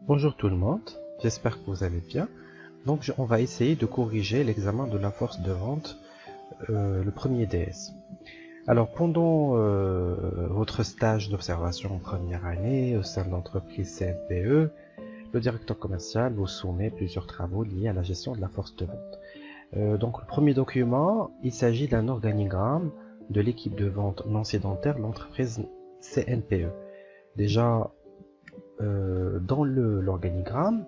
Bonjour tout le monde, j'espère que vous allez bien. Donc on va essayer de corriger l'examen de la force de vente, le premier DS. Alors pendant votre stage d'observation en première année au sein de l'entreprise CNPE, le directeur commercial vous soumet plusieurs travaux liés à la gestion de la force de vente. Donc le premier document, il s'agit d'un organigramme de l'équipe de vente non sédentaire de l'entreprise CNPE. Déjà, dans l'organigramme,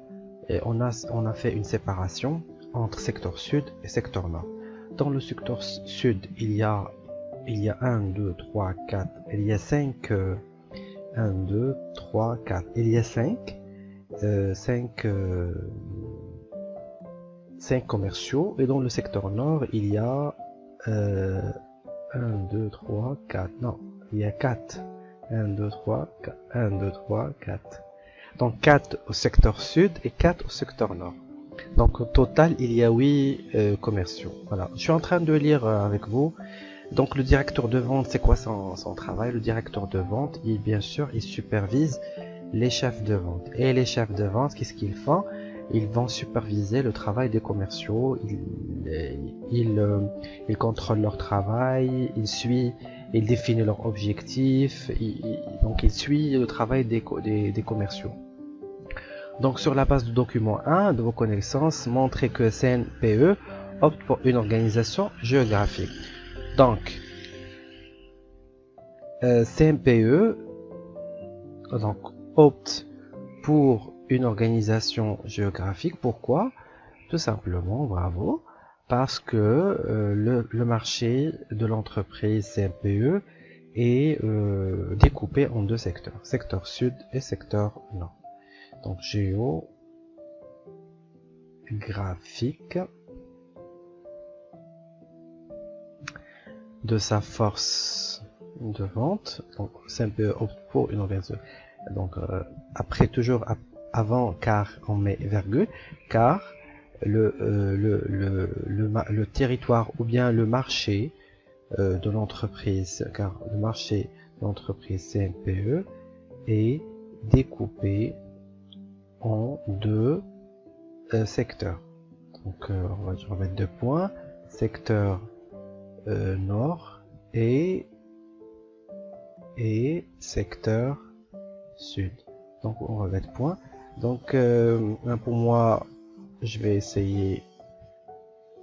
on a fait une séparation entre secteur sud et secteur nord. Dans le secteur sud, il y a 1, 2, 3, 4, il y a 5, 1, 2, 3, 4, il y a 5 commerciaux, et dans le secteur nord, il y a 1, 2, 3, 4, non, il y a 4. 1, 2, 3, 4. 1, 2, 3, 4. Donc 4 au secteur sud et 4 au secteur nord. Donc au total, il y a 8 commerciaux. Voilà. Je suis en train de lire avec vous. Donc le directeur de vente, c'est quoi son travail? Le directeur de vente, bien sûr, il supervise les chefs de vente. Et les chefs de vente, qu'est-ce qu'ils font? Ils vont superviser le travail des commerciaux, ils contrôlent leur travail, ils définissent leurs objectifs, donc ils suivent le travail des commerciaux. Donc sur la base du document 1 de vos connaissances, montrez que CNPE opte pour une organisation géographique. Donc CNPE donc, opte pour une organisation géographique. Pourquoi? Tout simplement, bravo, parce que le marché de l'entreprise CNPE est découpé en deux secteurs, secteur sud et secteur nord. Donc géographique de sa force de vente. Donc CNPE opte pour une organisation. Donc après toujours avant car on met virgule, car le territoire ou bien le marché de l'entreprise, car le marché de l'entreprise CNPE est découpé en deux secteurs. Donc on va mettre 2 points, secteur nord et secteur sud. Donc on va mettre point. Donc pour moi, je vais essayer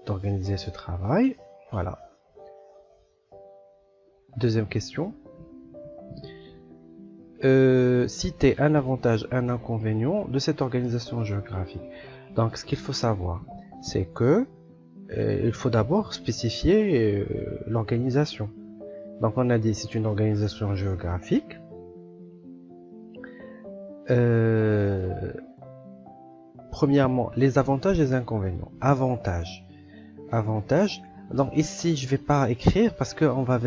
d'organiser ce travail. Voilà. Deuxième question. Citer un avantage, un inconvénient de cette organisation géographique. Donc ce qu'il faut savoir, c'est que il faut d'abord spécifier l'organisation. Donc on a dit c'est une organisation géographique. Premièrement, les avantages et les inconvénients. Avantages. Donc ici, je vais pas écrire parce qu'on va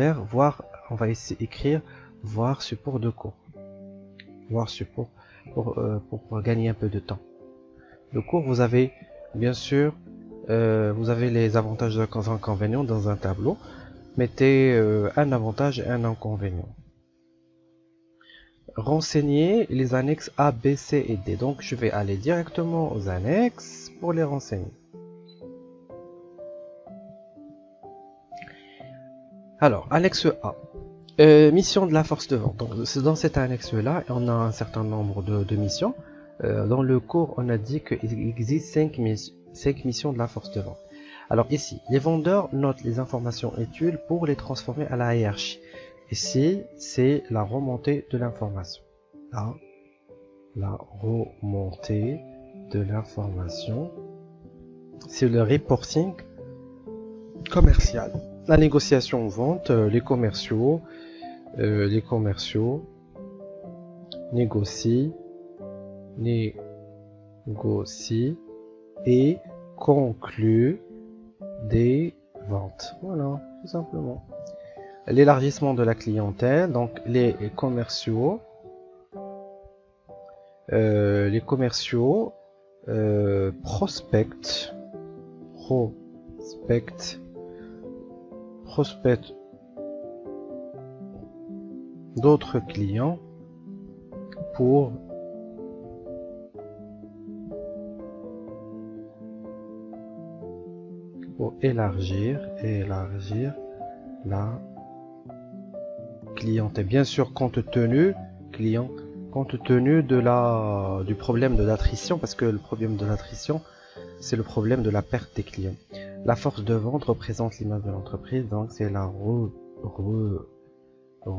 on va essayer d'écrire voir support de cours. Voir support pour gagner un peu de temps. Le cours, vous avez bien sûr, vous avez les avantages et les inconvénients dans un tableau. Mettez un avantage et un inconvénient. Renseigner les annexes A, B, C et D. Donc je vais aller directement aux annexes pour les renseigner. Alors, annexe A. Mission de la force de vente. Donc dans cette annexe-là, on a un certain nombre de missions. Dans le cours, on a dit qu'il existe 5 missions de la force de vente. Alors ici, les vendeurs notent les informations utiles pour les transformer à la hiérarchie. Ici, c'est la remontée de l'information. Là, la remontée de l'information. C'est le reporting commercial. La négociation vente, les commerciaux négocient et concluent des ventes. Voilà, tout simplement. L'élargissement de la clientèle, donc les commerciaux prospectent d'autres clients pour faut élargir la clientèle. Bien sûr, compte tenu du problème de l'attrition, parce que le problème de l'attrition, c'est le problème de la perte des clients. La force de vente représente l'image de l'entreprise, donc c'est la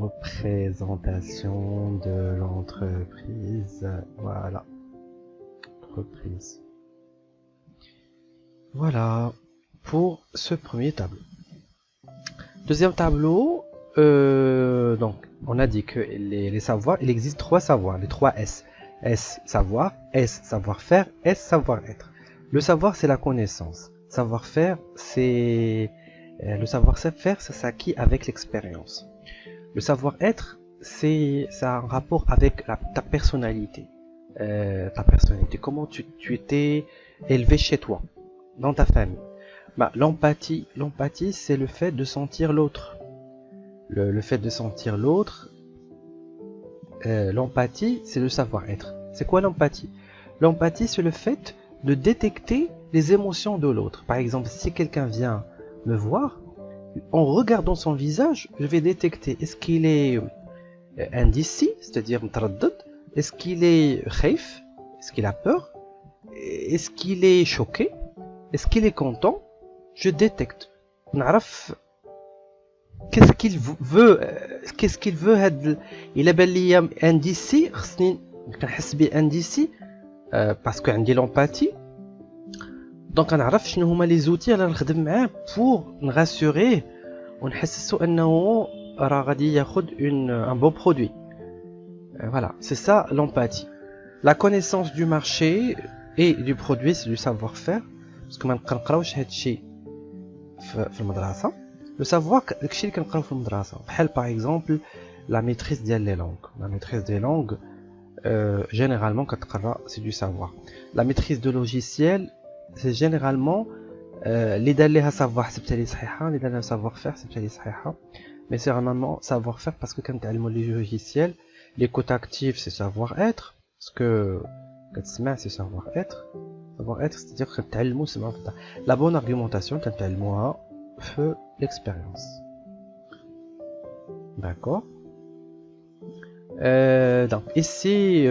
représentation de l'entreprise. Voilà. Entreprise. Voilà pour ce premier tableau. Deuxième tableau, donc on a dit que les savoirs, il existe 3 savoirs, les 3 S. S, savoir, S, savoir-faire, S, savoir-être. Le savoir, c'est la connaissance. Savoir-faire, c'est le savoir-faire, ça s'acquiert avec l'expérience. Le savoir-être, ça a un rapport avec ta personnalité. Comment tu étais élevé chez toi, dans ta famille. Bah, l'empathie, c'est le fait de sentir l'autre. Le fait de sentir l'autre, l'empathie, c'est le savoir-être. C'est quoi l'empathie? L'empathie, c'est le fait de détecter les émotions de l'autre. Par exemple, si quelqu'un vient me voir, en regardant son visage, je vais détecter est-ce qu'il est indécis, c'est-à-dire mtaraddad, est-ce qu'il est khaif, est-ce qu'il a peur, est-ce qu'il est choqué, est-ce qu'il est content. Je détecte. نعرف qu'est-ce qu'il veut, il a بالي indécis, خصني كنحس ب indécis parce que عندي l'empathie. دونك غنعرف شنو هما لي زوتي اللي نخدم معاه بور نغاسوريه ونحسسو انه راه غادي ياخذ un bon produit. Voilà, c'est ça l'empathie. La connaissance du marché et du produit, c'est du savoir-faire. Parce que ما كنقراوش هادشي في المدرسة. Le savoir, داكشي اللي كنقراو في المدرسة. بحال par exemple la maîtrise ديال les langues. La maîtrise des langues, généralement كتقرا c'est du savoir. La maîtrise de logiciel, c'est généralement اللي دار ليها savoir حسبتها لي صحيحة، اللي دار ليها savoir faire حسبتها لي صحيحة. Mais c'est vraiment savoir faire parce que كنتعلموا les logiciels, les côtes actifs c'est savoir être, parce que كتسمع c'est savoir être. Savoir être, c'est-à-dire que كنتعلموا سمع وفتح. La bonne argumentation كنتعلموها في l'expérience. D'accord. Donc ici,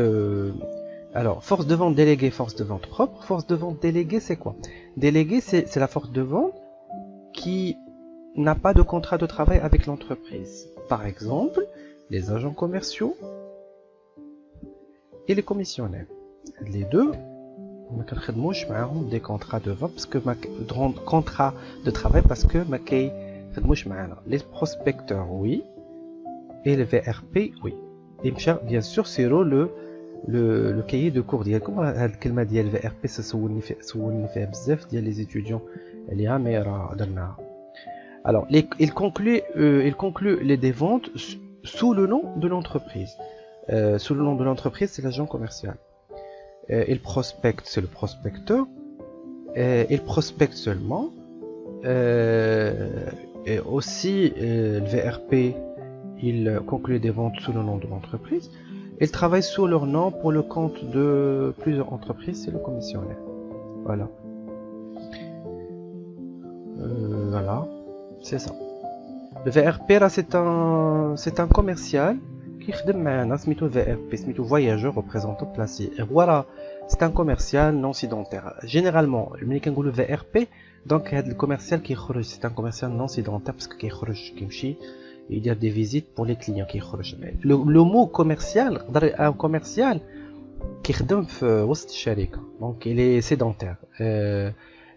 alors force de vente déléguée, force de vente propre. Force de vente déléguée, c'est quoi? Déléguée, c'est la force de vente qui n'a pas de contrat de travail avec l'entreprise. Par exemple, les agents commerciaux et les commissionnaires. Les deux, ما كنخدموش معاهم des contrats de vente parce que contrat de travail parce que ما كيخدموش معانا. Les prospecteurs, oui, et les VRP, oui. Et bien sûr, c'est le cahier de cours ديالكم. هاد الكلمه ديال VRP سولني فيها بزاف ديال les étudiants اللي مي راه درناها. Alors, il conclut les ventes sous le nom de l'entreprise. Sous le nom de l'entreprise, c'est l'agent commercial. Il prospecte, c'est le prospecteur. Il prospecte seulement. Et aussi, le VRP, il conclut des ventes sous le nom de l'entreprise. Il travaille sous leur nom pour le compte de plusieurs entreprises, c'est le commissionnaire. Voilà. Voilà, c'est ça. Le VRP, là, c'est un commercial qui خدم معنا سميتو VRP, سميتو voyageur représentant placé. Et voilà, c'est un commercial non sédentaire. Généralement, ملي كنقولوا VRP, donc هاد الكوميرسيال كيخرج, c'est un commercial non sédentaire parce que كيخرج كيمشي يدير des visites pour les clients كيخرج. Le mot commercial, un commercial كيخدم في وسط الشركة, donc il est sédentaire.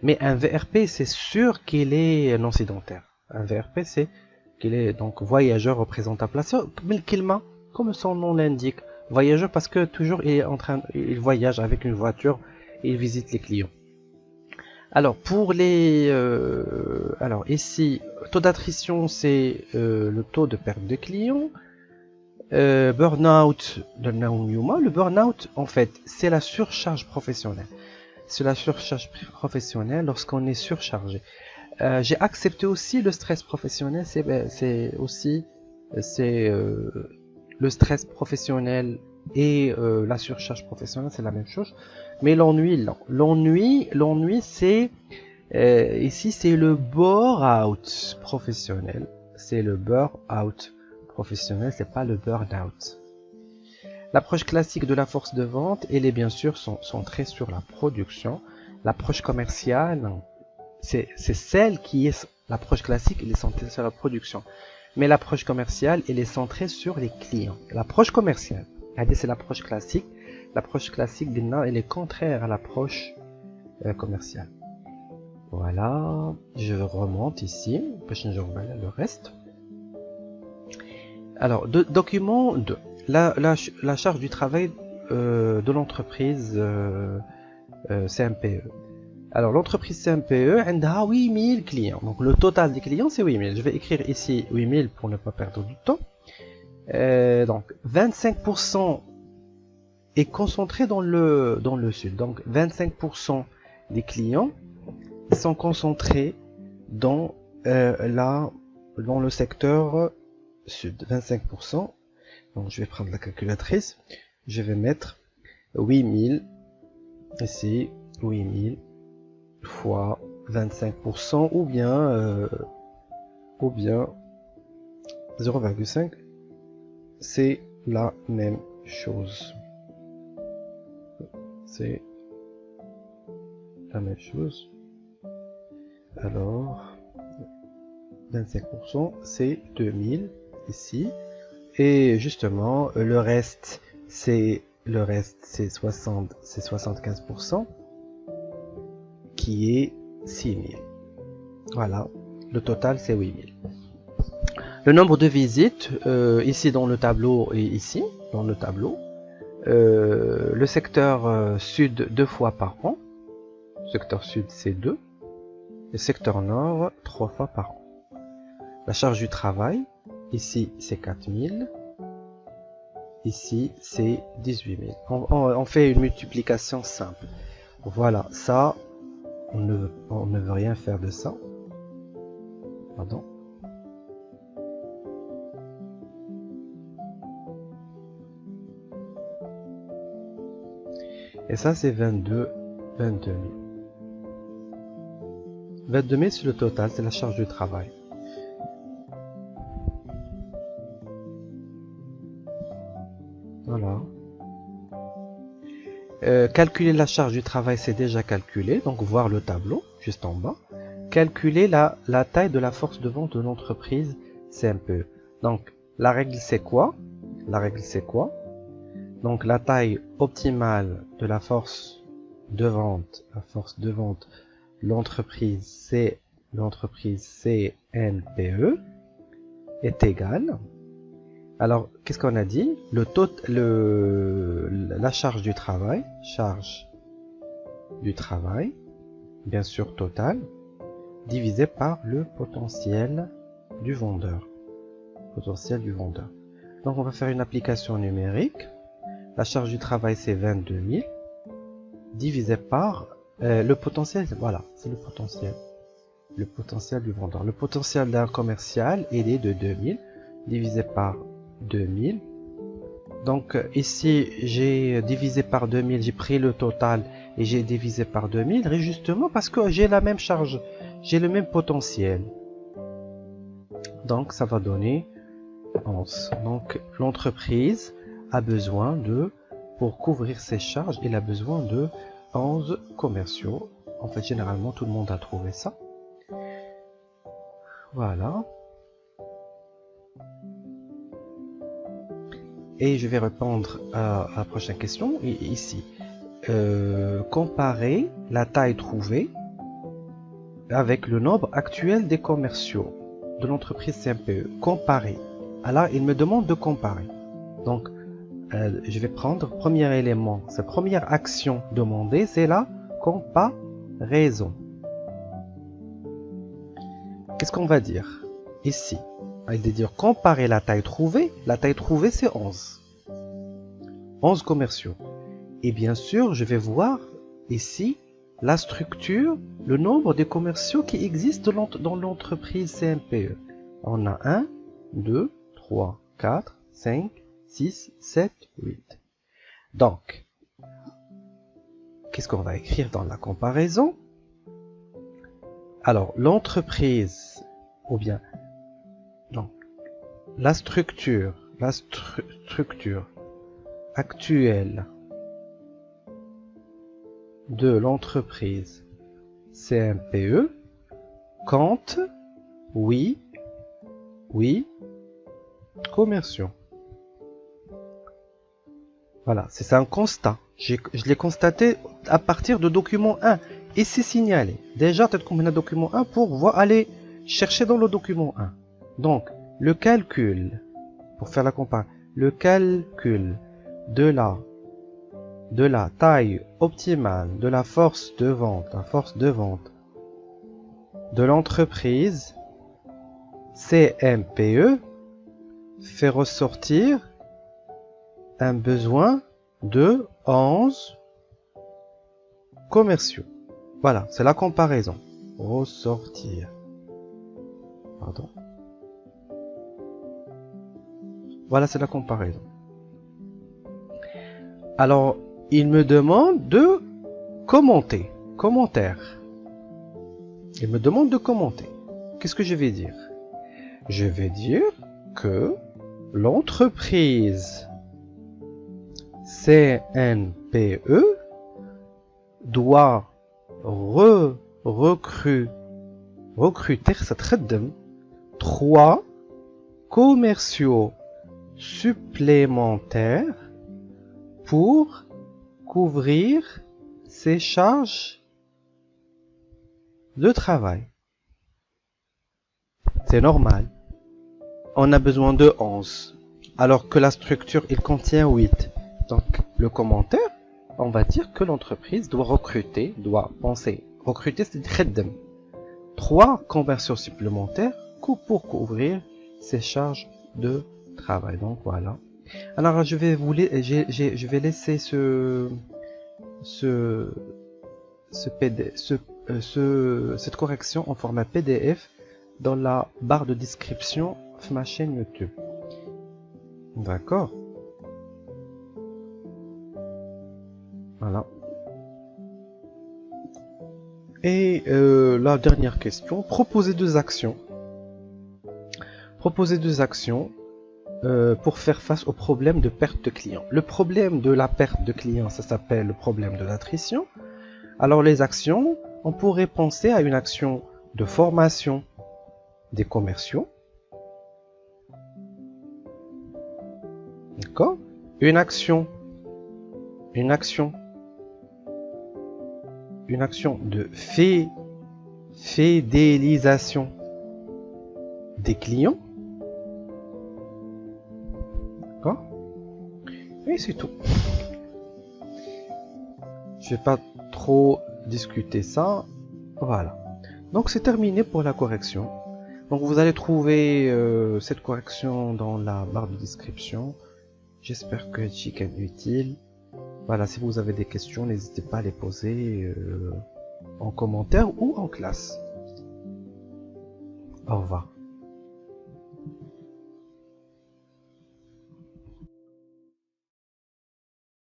Mais un VRP, c'est sûr qu'il est non sédentaire. Un VRP, c'est qu'il est donc voyageur représentant placé. Comme son nom l'indique, voyageur parce que toujours il voyage avec une voiture et il visite les clients. Alors pour les, alors ici, taux d'attrition c'est le taux de perte de clients. Burnout, le burnout en fait c'est la surcharge professionnelle. C'est la surcharge professionnelle lorsqu'on est surchargé. J'ai accepté aussi le stress professionnel, c'est aussi le stress professionnel et la surcharge professionnelle, c'est la même chose. Mais l'ennui, c'est Ici, c'est le bore-out professionnel. C'est le bore-out professionnel, c'est pas le burn-out. L'approche classique de la force de vente, elle est bien sûr centrée sur la production. L'approche commerciale, c'est celle qui est l'approche classique, elle est centrée sur la production. Mais l'approche commerciale, elle est centrée sur les clients. L'approche commerciale, c'est l'approche classique. L'approche classique, elle est contraire à l'approche commerciale. Voilà, je remonte ici, le reste. Alors, document 2. La charge du travail de l'entreprise CMPE. Alors, l'entreprise CMPE, elle a 8000 clients. Donc, le total des clients, c'est 8000. Je vais écrire ici 8000 pour ne pas perdre du temps. Donc, 25% est concentré dans le sud. Donc, 25% des clients sont concentrés dans le secteur sud. 25%. Donc, je vais prendre la calculatrice. Je vais mettre 8000 ici, 8000 fois 25% ou bien 0,5. C'est la même chose. C'est la même chose. Alors, 25%, c'est 2000 ici. Et justement, le reste, c'est 75% qui est 6000. Voilà, le total c'est 8000. Le nombre de visites, ici dans le tableau et ici dans le tableau. Le secteur sud 2 fois par an. Le secteur sud c'est 2. Le secteur nord 3 fois par an. La charge du travail, ici c'est 4000. Ici c'est 18000. On fait une multiplication simple. Voilà, ça, on ne veut rien faire de ça. Pardon. Et ça c'est 22 000. 22 000 c'est le total, c'est la charge du travail. Voilà. Calculer la charge du travail, c'est déjà calculé. Donc, voir le tableau, juste en bas. Calculer la taille de la force de vente de l'entreprise CMPE. Donc, la règle, c'est quoi? La règle, c'est quoi? Donc, la taille optimale de la force de vente, l'entreprise CMPE est égale. Alors, qu'est-ce qu'on a dit? La charge du travail, bien sûr totale, divisé par le potentiel du vendeur. Donc, on va faire une application numérique. La charge du travail, c'est 22 000, divisé par le potentiel, voilà, c'est le potentiel du vendeur. Le potentiel d'un commercial, il est de 2000, divisé par 2000. Donc ici j'ai divisé par 2000, j'ai pris le total et j'ai divisé par 2000, et justement parce que j'ai la même charge, j'ai le même potentiel. Donc ça va donner 11. Donc l'entreprise a besoin pour couvrir ses charges, il a besoin de 11 commerciaux. En fait, généralement tout le monde a trouvé ça. Voilà. Et je vais répondre à la prochaine question, ici. Comparer la taille trouvée avec le nombre actuel des commerciaux de l'entreprise CMPE. Comparer. Alors, il me demande de comparer. Donc, je vais prendre premier élément. Sa première action demandée, c'est la comparaison. Qu'est-ce qu'on va dire ici? Il va dire comparer la taille trouvée. La taille trouvée, c'est 11. 11 commerciaux. Et bien sûr, je vais voir ici la structure, le nombre de commerciaux qui existent dans l'entreprise CMPE. On a 1, 2, 3, 4, 5, 6, 7, 8. Donc, qu'est-ce qu'on va écrire dans la comparaison? Alors, l'entreprise, ou bien, non, la structure actuelle de l'entreprise CMPE compte, oui, commerciaux. Voilà, c'est un constat. Je l'ai constaté à partir de document 1. Et c'est signalé. Déjà, peut-être qu'on a document 1 pour aller chercher dans le document 1. Donc, le calcul, pour faire la comparaison, le calcul de la taille optimale de la force de vente, de l'entreprise CMPE fait ressortir un besoin de 11 commerciaux. Voilà, c'est la comparaison. Ressortir. Pardon. Voilà, c'est la comparaison. Alors, il me demande de commenter. Commentaire. Il me demande de commenter. Qu'est-ce que je vais dire? Je vais dire que l'entreprise CNPE doit recruter 3 commerciaux supplémentaires pour couvrir ses charges de travail. C'est normal. On a besoin de 11, alors que la structure, il contient 8. Donc, le commentaire, on va dire que l'entreprise doit recruter, recruter, c'est khedem. 3 commerciaux supplémentaires pour couvrir ses charges de travail. Donc, voilà. Alors, je vais laisser cette correction en format PDF dans la barre de description de ma chaîne YouTube. D'accord. Voilà. Et la dernière question, proposer 2 actions. Proposer 2 actions pour faire face au problème de perte de clients. Le problème de la perte de clients, ça s'appelle le problème de l'attrition. Alors les actions, on pourrait penser à une action de formation des commerciaux. D'accord? Une action de fidélisation des clients. D'accord? Et c'est tout. Je vais pas trop discuter ça. Voilà. Donc c'est terminé pour la correction. Donc vous allez trouver cette correction dans la barre de description. J'espère que c'est utile. Voilà, si vous avez des questions, n'hésitez pas à les poser en commentaire ou en classe. Au revoir.